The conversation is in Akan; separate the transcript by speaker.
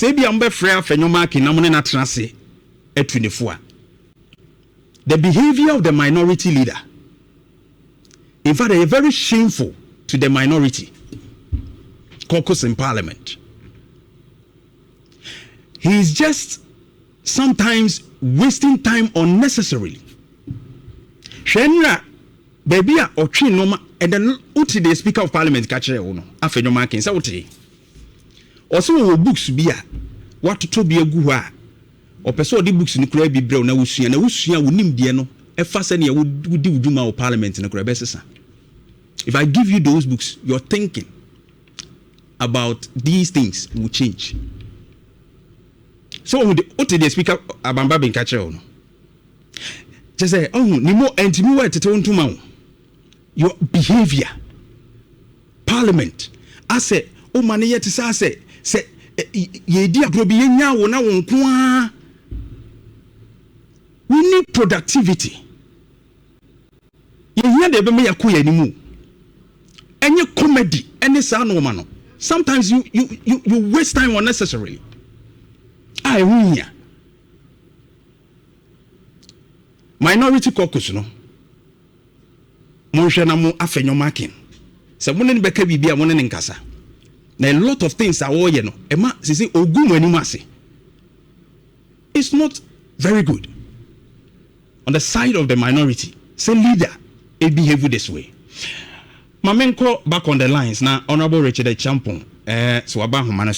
Speaker 1: say be ambe free Afenyo markin na mo na trase at 24. The behavior of the minority leader, in fact, they are very shameful to the minority caucus in parliament. He is just sometimes wasting time unnecessarily. Nhyira baby a otwe noma and then uti the speaker of parliament catch no Afenyo markin say uti also wo books bi a what to be agu ho a opese the books ni kura bi brew na wusua wonim de no e fa se ne wudi wuduma of parliament na kura besesa. If I give you those books, your thinking about these things will change. So what the speaker abamba bin catch no just say oh ni mo entimi wa tete wontuma your behavior parliament ase o mane yet say ye di agro bi nya wo na wo nko a. We need productivity. You hear the be yakoya animu. Any comedy, any sound no. Sometimes you waste time unnecessarily. I win ya. Minority caucus no. Mo hwe na mo Afenyo markin. Se mo ne beka bibia mo ne nkasa. Na a lot of things are all you know. Ema say ogumu animu ase. It's not very good. On the side of the minority, say leader, it behave this way. Mamenko back on the lines now. Honorable Richard Champon, so about human